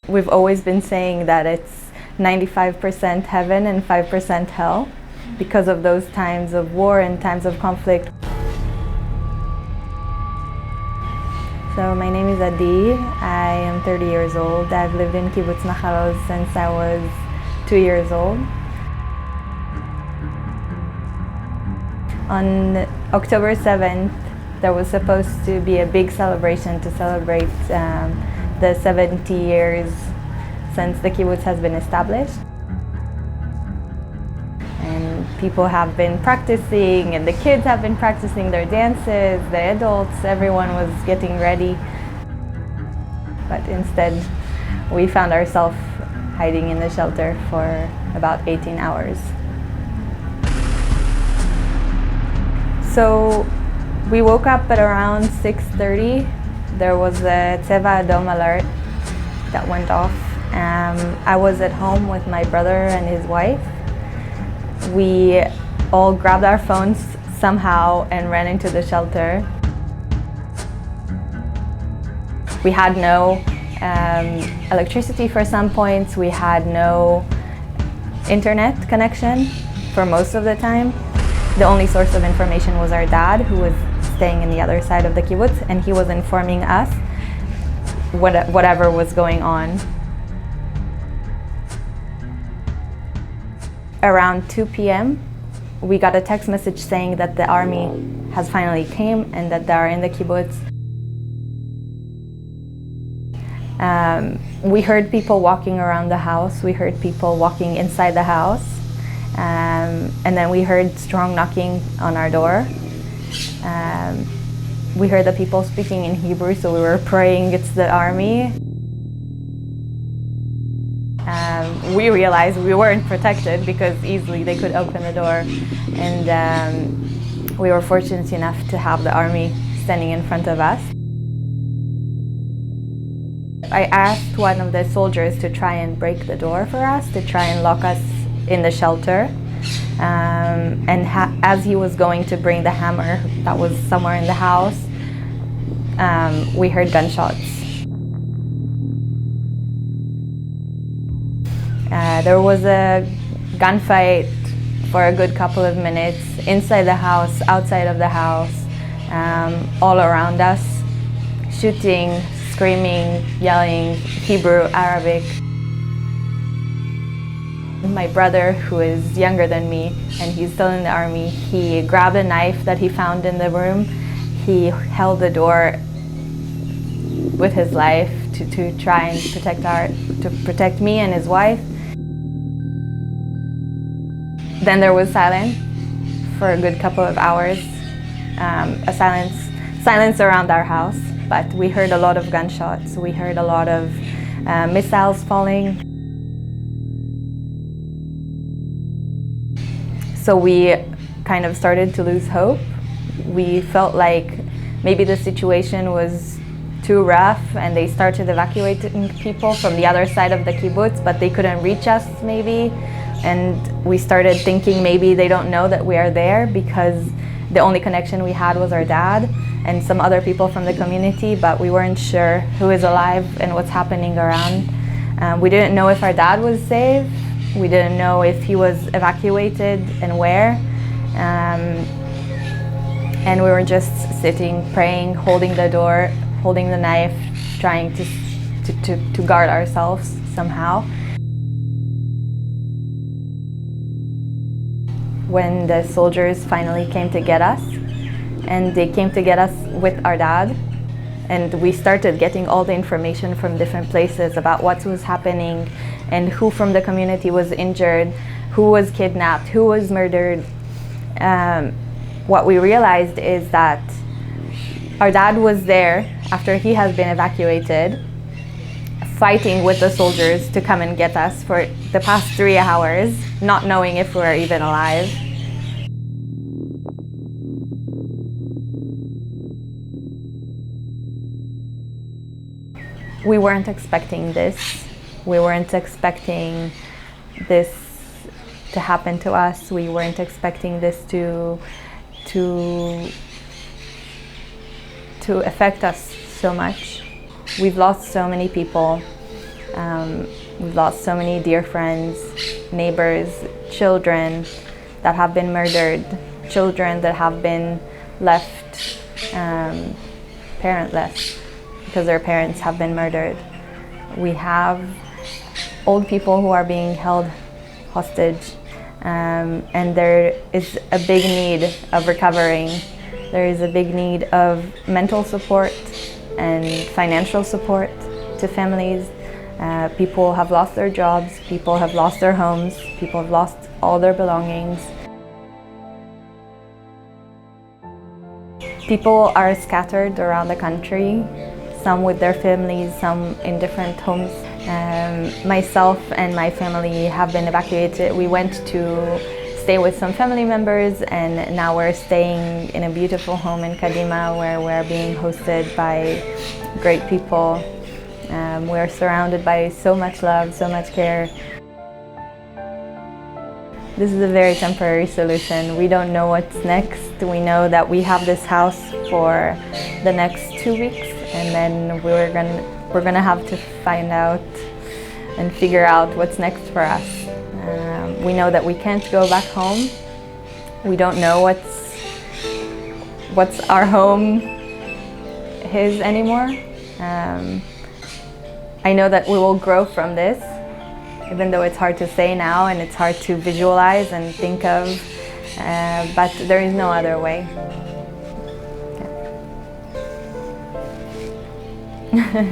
We've always been saying that it's 95% heaven and 5% hell because of those times of war and times of conflict. So my name is Adi. I am 30 years old. I've lived in Kibbutz Nahal Oz since I was 2 years old. On October 7th, there was supposed to be a big celebration to celebrate the 70 years since the kibbutz has been established. And people have been practicing, and the kids have been practicing their dances, the adults, everyone was getting ready. But instead, we found ourselves hiding in the shelter for about 18 hours. So we woke up at around 6:30. There was a Tzeva Adom alert that went off. I was at home with my brother and his wife. We all grabbed our phones somehow and ran into the shelter. We had no electricity for some points. We had no internet connection for most of the time. The only source of information was our dad, who was staying in the other side of the kibbutz, and he was informing us whatever was going on. Around 2 p.m., we got a text message saying that the army has finally came and that they are in the kibbutz. We heard people walking around the house. We heard people walking inside the house. And then we heard strong knocking on our door. We heard the people speaking in Hebrew, so we were praying it's the army. We realized we weren't protected because easily they could open the door. And we were fortunate enough to have the army standing in front of us. I asked one of the soldiers to try and break the door for us, to try and lock us in the shelter. As he was going to bring the hammer that was somewhere in the house, we heard gunshots. There was a gunfight for a good couple of minutes inside the house, outside of the house, all around us, shooting, screaming, yelling, Hebrew, Arabic. My brother, who is younger than me and he's still in the army, he grabbed a knife that he found in the room. He held the door with his life to try and protect me and his wife. Then there was silence for a good couple of hours, a silence around our house, but we heard a lot of gunshots. We heard a lot of missiles falling. So we kind of started to lose hope. We felt like maybe the situation was too rough and they started evacuating people from the other side of the kibbutz, but they couldn't reach us maybe. And we started thinking maybe they don't know that we are there because the only connection we had was our dad and some other people from the community, but we weren't sure who is alive and what's happening around. We didn't know if our dad was safe. We didn't know if he was evacuated and where. And we were just sitting, praying, holding the door, holding the knife, trying to guard ourselves somehow. When the soldiers finally came to get us, and they came to get us with our dad, and we started getting all the information from different places about what was happening and who from the community was injured, who was kidnapped, who was murdered. What we realized is that our dad was there after he has been evacuated, fighting with the soldiers to come and get us for the past 3 hours, not knowing if we were even alive. We weren't expecting this. We weren't expecting this to happen to us. We weren't expecting this to affect us so much. We've lost so many people. We've lost so many dear friends, neighbors, children that have been murdered, children that have been left parentless because their parents have been murdered. We have old people who are being held hostage, and there is a big need of recovering. There is a big need of mental support and financial support to families. People have lost their jobs, people have lost their homes, people have lost all their belongings. People are scattered around the country, some with their families, some in different homes. Myself and my family have been evacuated. We went to stay with some family members, and now we're staying in a beautiful home in Kadima where we're being hosted by great people. We're surrounded by so much love, so much care. This is a very temporary solution. We don't know what's next. We know that we have this house for the next 2 weeks, and then we're gonna have to find out and figure out what's next for us. We know that we can't go back home. We don't know what's our home is anymore. I know that we will grow from this, even though it's hard to say now and it's hard to visualize and think of, but there is no other way. Yeah.